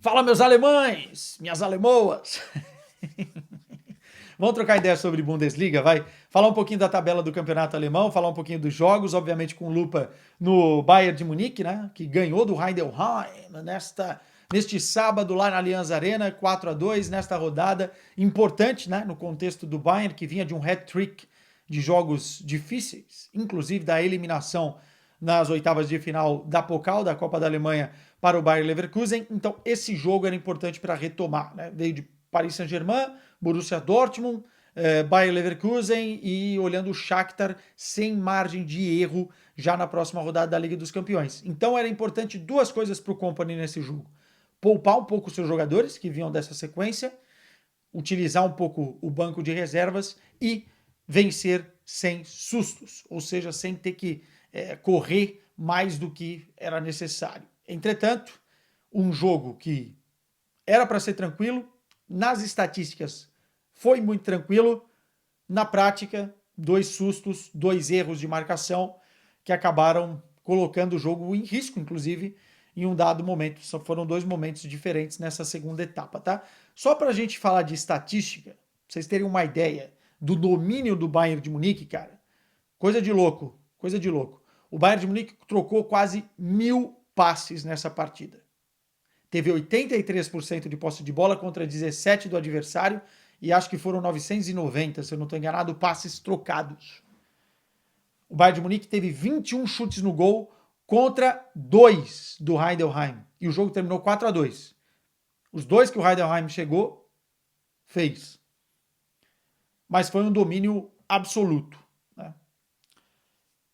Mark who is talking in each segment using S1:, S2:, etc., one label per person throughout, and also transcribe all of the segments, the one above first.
S1: Fala, meus alemães, minhas alemoas. Vamos trocar ideia sobre Bundesliga, vai? Falar um pouquinho da tabela do campeonato alemão, falar um pouquinho dos jogos, obviamente com lupa no Bayern de Munique, né? Que ganhou do Heidenheim neste sábado lá na Allianz Arena, 4-2 nesta rodada importante, né? No contexto do Bayern, que vinha de um hat-trick de jogos difíceis, inclusive da eliminação nas oitavas de final da Pokal, da Copa da Alemanha, para o Bayer Leverkusen. Então, esse jogo era importante para retomar, né? Veio de Paris Saint-Germain, Borussia Dortmund, Bayer Leverkusen e olhando o Shakhtar sem margem de erro já na próxima rodada da Liga dos Campeões. Então era importante duas coisas para o Kompany nesse jogo. Poupar um pouco os seus jogadores que vinham dessa sequência, utilizar um pouco o banco de reservas e vencer sem sustos, ou seja, sem ter que correr mais do que era necessário. Entretanto, um jogo que era para ser tranquilo, nas estatísticas foi muito tranquilo, na prática, dois sustos, dois erros de marcação que acabaram colocando o jogo em risco, inclusive, em um dado momento. Só foram dois momentos diferentes nessa segunda etapa, tá? Só para a gente falar de estatística, pra vocês terem uma ideia do domínio do Bayern de Munique, cara, coisa de louco, coisa de louco. O Bayern de Munique trocou quase 1000 passes nessa partida. Teve 83% de posse de bola contra 17% do adversário e acho que foram 990, se eu não estou enganado, passes trocados. O Bayern de Munique teve 21 chutes no gol contra 2 do Heidenheim. E o jogo terminou 4-2. Os dois que o Heidenheim chegou, fez. Mas foi um domínio absoluto, né?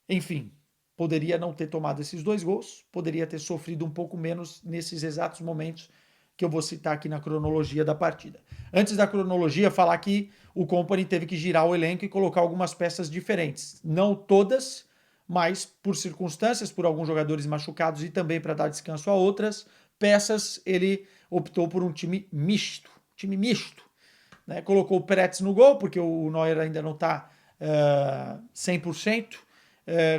S1: Enfim, poderia não ter tomado esses dois gols, poderia ter sofrido um pouco menos nesses exatos momentos que eu vou citar aqui na cronologia da partida. Antes da cronologia, falar que o Kompany teve que girar o elenco e colocar algumas peças diferentes. Não todas, mas por circunstâncias, por alguns jogadores machucados e também para dar descanso a outras peças, ele optou por um time misto. Time misto. Né? Colocou o Peretz no gol, porque o Neuer ainda não está 100%.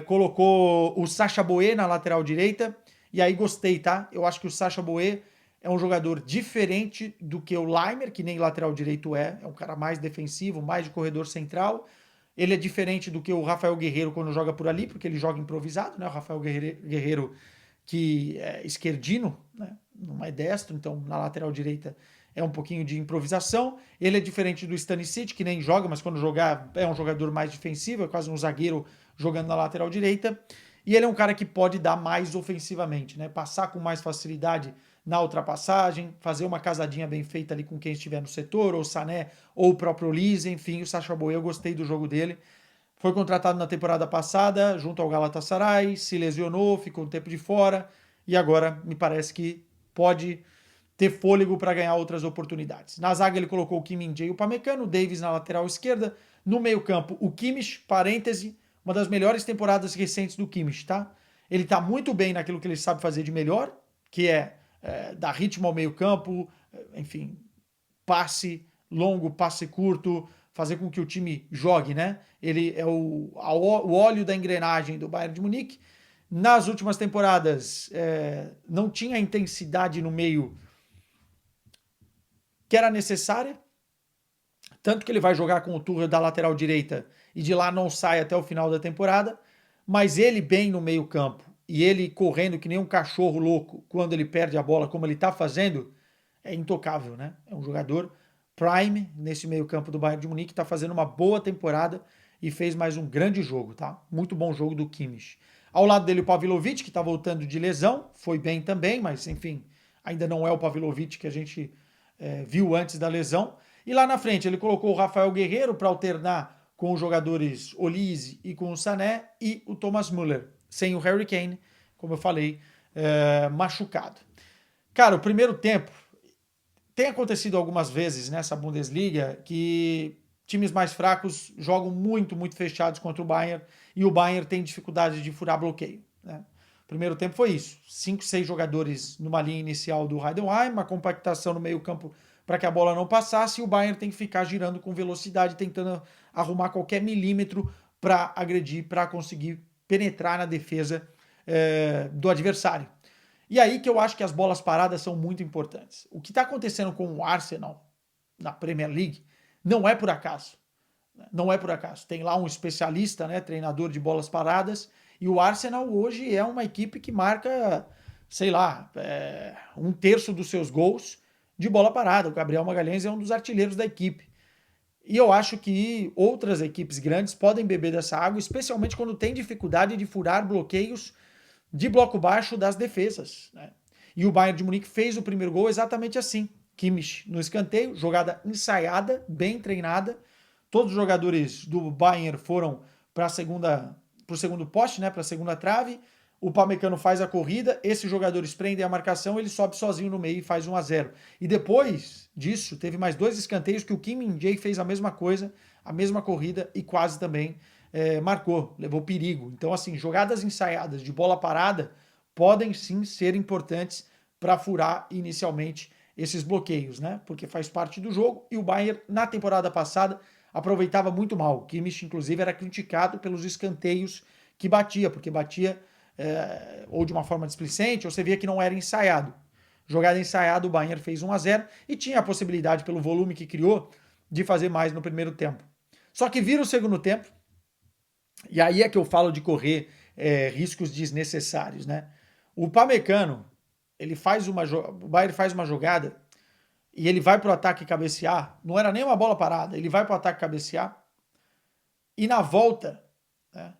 S1: Colocou o Sacha Boey na lateral direita. E aí gostei, tá? Eu acho que o Sacha Boey é um jogador diferente do que o Laimer, que nem lateral direito é. É um cara mais defensivo, mais de corredor central. Ele é diferente do que o Rafael Guerreiro quando joga por ali, porque ele joga improvisado, né? O Rafael Guerreiro que é esquerdino, né? Não é destro, então na lateral direita é um pouquinho de improvisação. Ele é diferente do Stanisic, que nem joga, mas quando jogar é um jogador mais defensivo, é quase um zagueiro jogando na lateral direita. E ele é um cara que pode dar mais ofensivamente, né? Passar com mais facilidade na ultrapassagem, fazer uma casadinha bem feita ali com quem estiver no setor, ou o Sané, ou o próprio Olise, enfim, o Sacha Boey, eu gostei do jogo dele. Foi contratado na temporada passada, junto ao Galatasaray, se lesionou, ficou um tempo de fora, e agora me parece que pode ter fôlego para ganhar outras oportunidades. Na zaga ele colocou o Kim Min-jae e o Pamecano, o Davis na lateral esquerda, no meio-campo o Kimmich, parêntese, uma das melhores temporadas recentes do Kimmich, tá? Ele tá muito bem naquilo que ele sabe fazer de melhor, que é dar ritmo ao meio-campo, enfim, passe longo, passe curto, fazer com que o time jogue, né? Ele é o óleo da engrenagem do Bayern de Munique. Nas últimas temporadas, não tinha a intensidade no meio que era necessária, tanto que ele vai jogar com o Tuchel da lateral direita e de lá não sai até o final da temporada, mas ele bem no meio campo e ele correndo que nem um cachorro louco quando ele perde a bola, como ele está fazendo, é intocável, né? É um jogador prime nesse meio campo do Bayern de Munique, está fazendo uma boa temporada e fez mais um grande jogo, tá? Muito bom jogo do Kimmich. Ao lado dele o Pavlovic, que está voltando de lesão, foi bem também, mas enfim, ainda não é o Pavlovic que a gente viu antes da lesão. E lá na frente ele colocou o Rafael Guerreiro para alternar com os jogadores Olise e com o Sané e o Thomas Müller, sem o Harry Kane, como eu falei, machucado. Cara, o primeiro tempo tem acontecido algumas vezes nessa Bundesliga que times mais fracos jogam muito, muito fechados contra o Bayern e o Bayern tem dificuldade de furar bloqueio, né? Primeiro tempo foi isso, 5, 6 jogadores numa linha inicial do Heidenheim, uma compactação no meio campo para que a bola não passasse e o Bayern tem que ficar girando com velocidade, tentando arrumar qualquer milímetro para agredir, para conseguir penetrar na defesa do adversário. E aí que eu acho que as bolas paradas são muito importantes. O que está acontecendo com o Arsenal na Premier League não é por acaso. Não é por acaso. Tem lá um especialista, né, treinador de bolas paradas, e o Arsenal hoje é uma equipe que marca, sei lá, um terço dos seus gols de bola parada. O Gabriel Magalhães é um dos artilheiros da equipe. E eu acho que outras equipes grandes podem beber dessa água, especialmente quando tem dificuldade de furar bloqueios de bloco baixo das defesas, né? E o Bayern de Munique fez o primeiro gol exatamente assim. Kimmich no escanteio, jogada ensaiada, bem treinada. Todos os jogadores do Bayern foram para o segundo poste, né, para a segunda trave. O Pamecano faz a corrida, esses jogadores prendem a marcação, ele sobe sozinho no meio e faz 1-0. E depois disso, teve mais 2 escanteios que o Kim Min-jae fez a mesma coisa, a mesma corrida e quase também marcou, levou perigo. Então, assim, jogadas ensaiadas de bola parada podem sim ser importantes para furar inicialmente esses bloqueios, né? Porque faz parte do jogo e o Bayern, na temporada passada, aproveitava muito mal. O Kimmich, inclusive, era criticado pelos escanteios que batia, porque batia ou de uma forma displicente, ou você via que não era ensaiado. Jogada ensaiada, o Bayern fez 1-0 e tinha a possibilidade, pelo volume que criou, de fazer mais no primeiro tempo. Só que vira o segundo tempo, e aí é que eu falo de correr riscos desnecessários, né? O Pamecano, o Bayern faz uma jogada e ele vai para o ataque cabecear, não era nem uma bola parada, ele vai para o ataque cabecear e na volta, né,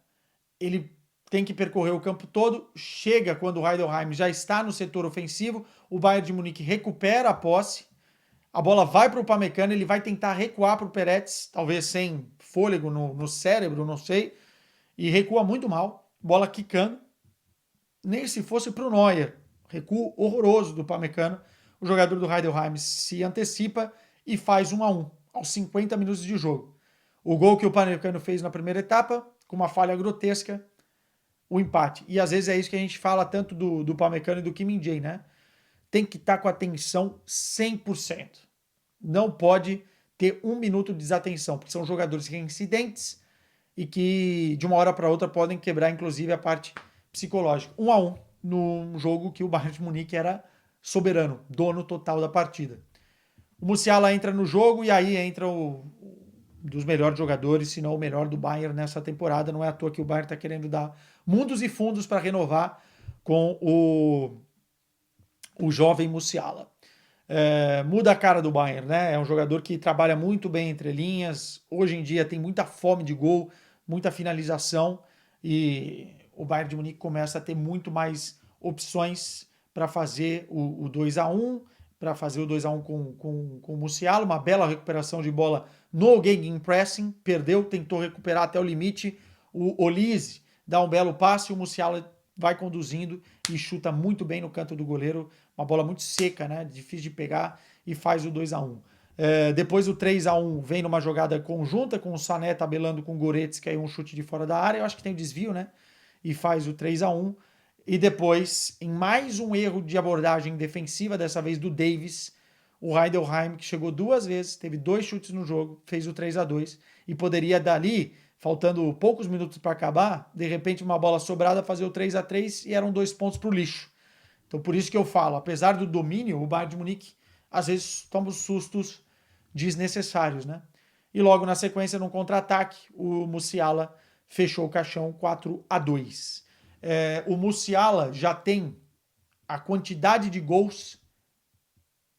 S1: ele tem que percorrer o campo todo, chega quando o Heidenheim já está no setor ofensivo, o Bayern de Munique recupera a posse, a bola vai para o Pamecano, ele vai tentar recuar para o Peretz, talvez sem fôlego no cérebro, não sei, e recua muito mal, bola quicando, nem se fosse para o Neuer, recuo horroroso do Pamecano, o jogador do Heidenheim se antecipa e faz 1-1 aos 50 minutos de jogo. O gol que o Pamecano fez na primeira etapa, com uma falha grotesca, o empate. E às vezes é isso que a gente fala tanto do Pamecano e do Kim Min-jae, né? Tem que estar com atenção 100%. Não pode ter um minuto de desatenção, porque são jogadores reincidentes e que de uma hora para outra podem quebrar inclusive a parte psicológica. 1-1 num jogo que o Bayern de Munique era soberano, dono total da partida. O Musiala entra no jogo e aí entra dos melhores jogadores, se não o melhor do Bayern nessa temporada. Não é à toa que o Bayern está querendo dar mundos e fundos para renovar com o jovem Musiala. Muda a cara do Bayern, né? É um jogador que trabalha muito bem entre linhas. Hoje em dia tem muita fome de gol, muita finalização e o Bayern de Munique começa a ter muito mais opções para fazer o 2-1, para fazer o 2-1 com o Musiala, uma bela recuperação de bola no Gegenpressing, perdeu, tentou recuperar até o limite, o Olise dá um belo passe, o Musiala vai conduzindo e chuta muito bem no canto do goleiro, uma bola muito seca, né, difícil de pegar e faz o 2-1. Depois o 3-1 vem numa jogada conjunta com o Sané tabelando com o Goretzka e um chute de fora da área, eu acho que tem o desvio, né, e faz o 3-1. E depois, em mais um erro de abordagem defensiva, dessa vez do Davis, o Heidenheim, que chegou 2 vezes, teve 2 chutes no jogo, fez o 3-2 e poderia dali, faltando poucos minutos para acabar, de repente uma bola sobrada fazer o 3-3 e eram 2 pontos para o lixo. Então por isso que eu falo, apesar do domínio, o Bayern de Munique às vezes toma os sustos desnecessários, né? E logo na sequência, num contra-ataque, o Musiala fechou o caixão 4-2. O Musiala já tem a quantidade de gols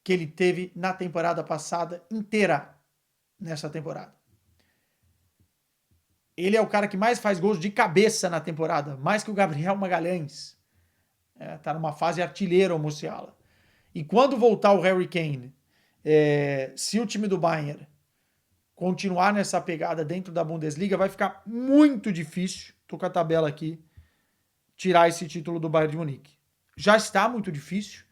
S1: que ele teve na temporada passada inteira nessa temporada. Ele é o cara que mais faz gols de cabeça na temporada, mais que o Gabriel Magalhães. Tá numa fase artilheira o Musiala. E quando voltar o Harry Kane, se o time do Bayern continuar nessa pegada dentro da Bundesliga, vai ficar muito difícil, tô com a tabela aqui, tirar esse título do Bayern de Munique. Já está muito difícil,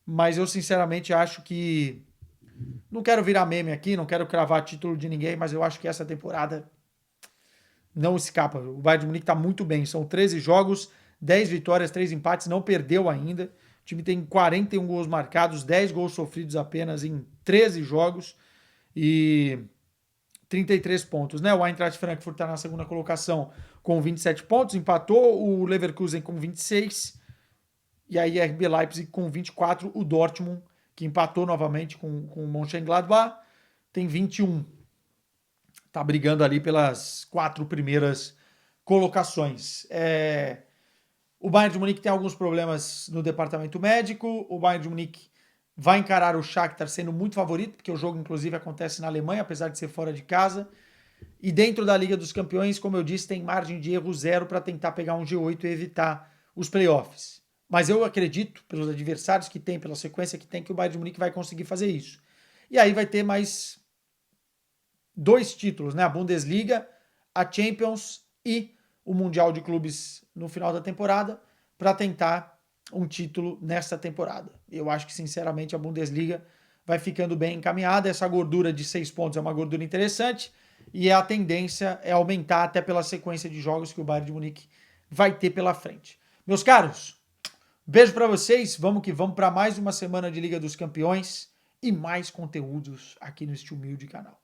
S1: mas eu sinceramente acho que, não quero virar meme aqui, não quero cravar título de ninguém, mas eu acho que essa temporada não escapa. O Bayern de Munique está muito bem, são 13 jogos, 10 vitórias, 3 empates, não perdeu ainda. O time tem 41 gols marcados, 10 gols sofridos apenas em 13 jogos e 33 pontos, né? O Eintracht Frankfurt está na segunda colocação com 27 pontos, empatou o Leverkusen com 26 E aí RB Leipzig com 24, o Dortmund, que empatou novamente com o Mönchengladbach, tem 21. Tá brigando ali pelas 4 primeiras colocações. O Bayern de Munique tem alguns problemas no departamento médico. O Bayern de Munique vai encarar o Shakhtar sendo muito favorito, porque o jogo, inclusive, acontece na Alemanha, apesar de ser fora de casa. E dentro da Liga dos Campeões, como eu disse, tem margem de erro zero para tentar pegar um G8 e evitar os playoffs. Mas eu acredito, pelos adversários que tem, pela sequência que tem, que o Bayern de Munique vai conseguir fazer isso. E aí vai ter mais 2 títulos, né? A Bundesliga, a Champions e o Mundial de Clubes no final da temporada, para tentar um título nesta temporada. Eu acho que, sinceramente, a Bundesliga vai ficando bem encaminhada. Essa gordura de 6 pontos é uma gordura interessante e a tendência é aumentar até pela sequência de jogos que o Bayern de Munique vai ter pela frente. Meus caros, beijo para vocês. Vamos que vamos para mais uma semana de Liga dos Campeões e mais conteúdos aqui neste humilde canal.